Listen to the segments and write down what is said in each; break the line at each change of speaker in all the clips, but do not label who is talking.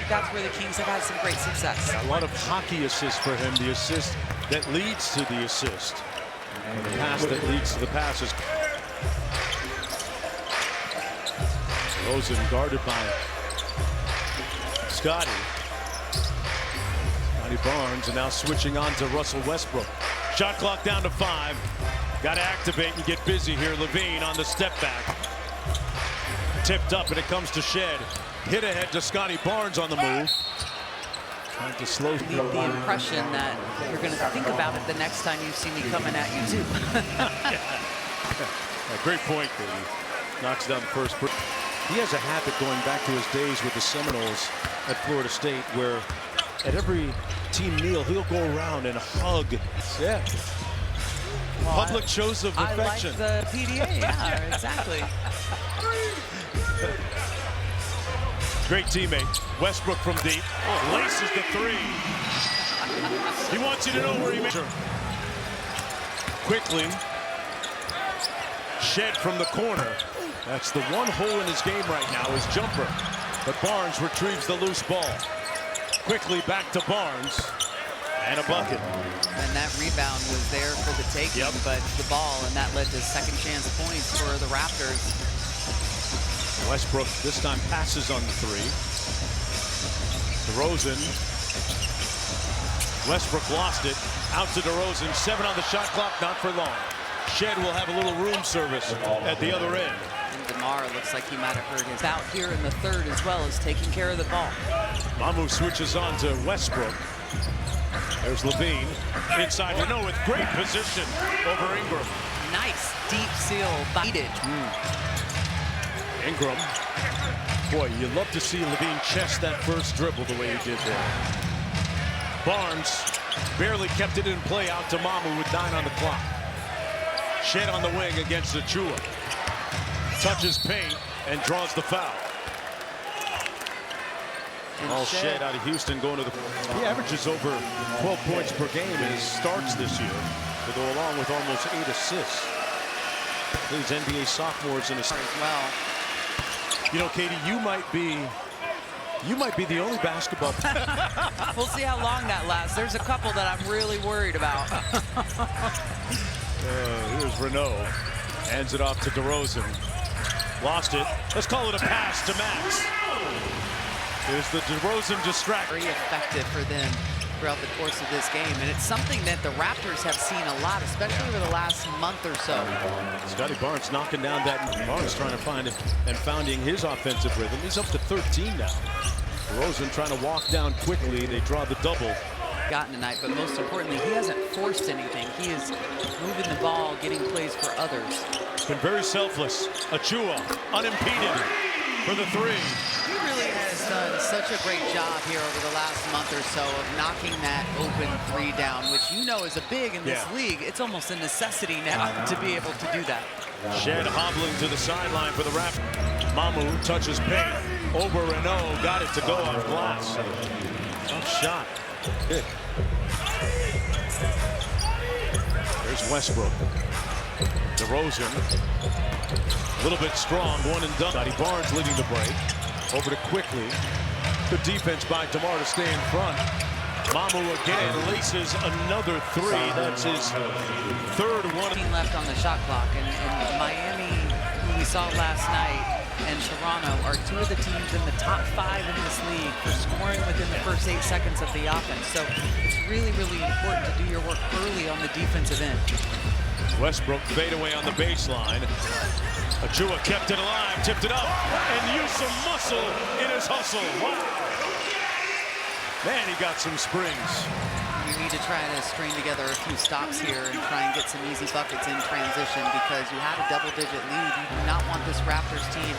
that's where the Kings have had some great success.
A lot of hockey assists for him, the assist that leads to the assist. And the pass that leads to the passes. Rosen guarded by Scotty. Scotty Barnes, and now switching on to Russell Westbrook. Shot clock down to 5. Got to activate and get busy here. Levine on the step back. Tipped up, and it comes to Shed. Hit ahead to Scotty Barnes on the move. Trying to slow
the impression that you're going to think about it the next time you see me coming at you, too.
Great point, Katie. Knocks down the first. He has a habit going back to his days with the Seminoles at Florida State where at every team meal, he'll go around and hug. Yeah. Well, public shows of affection.
I like the PDA, yeah, exactly.
Great teammate. Westbrook from deep. Laces the 3. He wants you to know where he made it. Quickly. Shed from the corner. That's the one hole in his game right now, his jumper. But Barnes retrieves the loose ball. Quickly back to Barnes. And a bucket.
And that rebound was there for the taking, but the ball, and that led to second chance points for the Raptors.
Westbrook this time passes on the 3. DeRozan. Westbrook lost it. Out to DeRozan. 7 on the shot clock, not for long. Shed will have a little room service at the other end.
And DeMar looks like he might have hurt his out here in the 3rd as well as taking care of the ball.
Mamu switches on to Westbrook. There's Levine. Inside Renault with great position over Ingram.
Nice deep seal. Baited.
Ingram. Boy, you love to see Levine chest that first dribble the way he did there. Barnes barely kept it in play out to Mamu with 9 on the clock. Shed on the wing against Achua. Touches paint and draws the foul. All Shed out of Houston going to the... He averages over 12 points per game in his starts this year to go along with almost 8 assists. These NBA sophomores in a...
As well.
You know, Katie, you might be the only basketball.
We'll see how long that lasts. There's a couple that I'm really worried about.
Here's Renault. Hands it off to DeRozan. Lost it. Let's call it a pass to Max. Here's the DeRozan distract.
Very effective for them throughout the course of this game. And it's something that the Raptors have seen a lot, especially over the last month or so.
Scotty Barnes knocking down that. Barnes trying to find it and founding his offensive rhythm. He's up to 13 now. DeRozan trying to walk down quickly. They draw the double.
Gotten tonight, but most importantly, he hasn't forced anything. He is moving the ball, getting plays for others.
Been very selfless. Achua unimpeded for the 3.
He really has done such a great job here over the last month or so of knocking that open 3 down, which you know is a big in this league. It's almost a necessity now to be able to do that.
Shed hobbling to the sideline for the Raptors. Mamu touches paint over Renault, got it to go on glass. Tough shot. Good. There's Westbrook. DeRozan. A little bit strong, 1 and done. Scotty Barnes leading the break. Over to Quickly. Good defense by DeMar to stay in front. Mamu again laces another 3. That's his 3rd one.
Left on the shot clock, and Miami, who we saw last night, and Toronto are 2 of the teams in the top 5 in this league for scoring within the first 8 seconds of the offense. So it's really, really important to do your work early on the defensive end.
Westbrook fadeaway on the baseline. Achua kept it alive, tipped it up, and used some muscle in his hustle. Wow. Man, he got some springs.
You need to try to string together a few stops here and try and get some easy buckets in transition because you had a double-digit lead. You do not want this Raptors team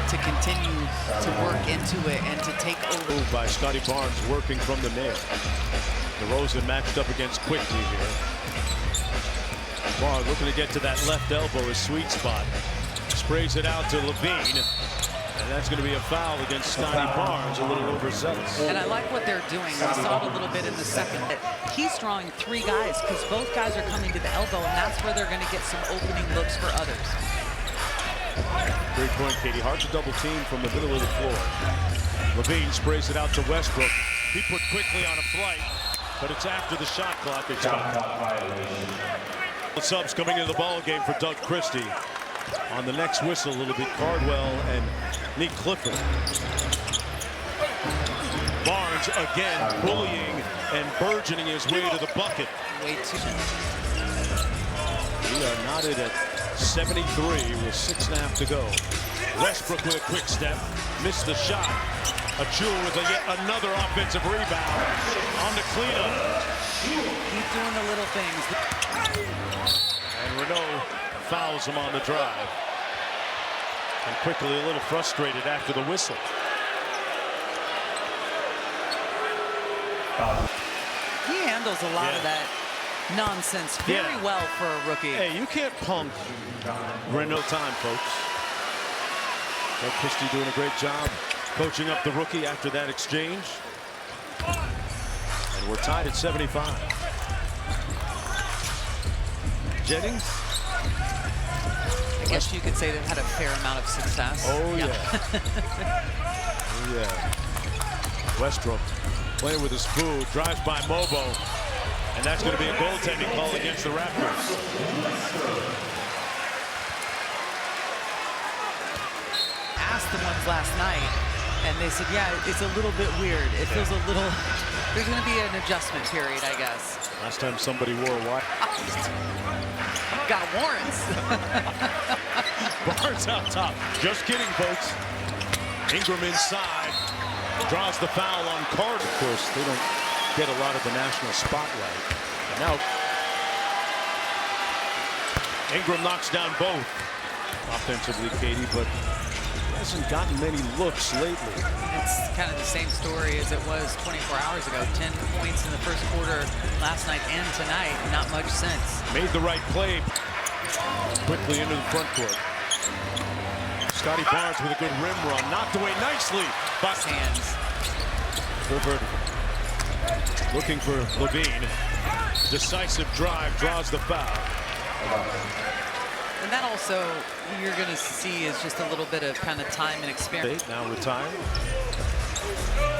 to continue to work into it and to take over.
Move by Scotty Barnes working from the nail. DeRozan matched up against Quickly here. Barnes looking to get to that left elbow, his sweet spot. Sprays it out to Levine. And that's going to be a foul against Scotty Barnes, a little overzealous.
And I like what they're doing. We saw it a little bit in the second. He's drawing 3 guys because both guys are coming to the elbow, and that's where they're going to get some opening looks for others.
Great point, Katie. Hard to double team from the middle of the floor. Levine sprays it out to Westbrook. He put quickly on a flight, but it's after the shot clock. The subs coming into the ball game for Doug Christie. On the next whistle, it'll be Cardwell and Nick Clifford. Barnes again bullying and burgeoning his way to the bucket.
Way too.
We are knotted at 73 with 6.5 to go. Westbrook with a quick step, missed the shot. Achul with yet another offensive rebound on the cleanup.
Keep doing the little things.
And Renault fouls him on the drive. And quickly a little frustrated after the whistle.
He handles a lot of that nonsense very well for a rookie.
Hey, you can't punk Renault time, folks. Doug Christie doing a great job coaching up the rookie after that exchange. And we're tied at 75. Jennings.
I guess you could say they've had a fair amount of success.
Oh, yeah. Oh, yeah. Westbrook playing with his food, drives by Mobo. And that's going to be a goaltending call against the Raptors.
Asked the ones last night, and they said, yeah, it's a little bit weird. It feels a little, there's going to be an adjustment period, I guess.
Last time somebody wore a watch.
Got warrants.
Barnes out top. Just kidding, folks. Ingram inside. Draws the foul on Carter. Of course, they don't get a lot of the national spotlight. And now Ingram knocks down both offensively, Katie, but hasn't gotten many looks lately.
It's kind of the same story as it was 24 hours ago. 10 points in the first quarter last night and tonight. Not much since.
Made the right play quickly into the front court. Scotty Barnes with a good rim run. Knocked away nicely by
hands.
Clifford looking for Levine. Decisive drive, draws the foul.
And that also, you're going to see, is just a little bit of kind of time and experience.
Now retired.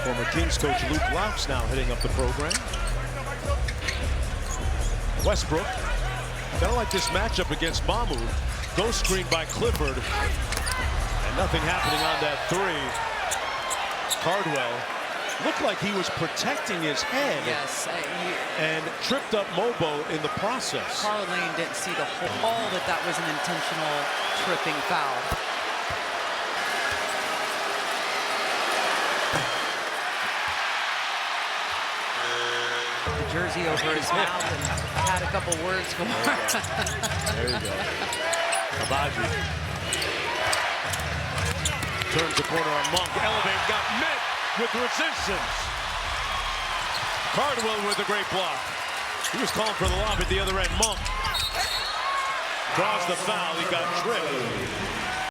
Former Kings coach Luke Laux now heading up the program. Westbrook, kind of like this matchup against Mamu. Goes screen by Clifford. And nothing happening on that three. Cardwell looked like he was protecting his head.
Yes.
And tripped up Mobo in the process.
Carl Lane didn't see the whole that was an intentional tripping foul. The jersey over his mouth and had a couple words for him.
There you go. Abaji turns the corner on Monk. Elevate, got met with resistance. Cardwell with a great block. He was calling for the lob at the other end. Monk draws the foul. He got tripped.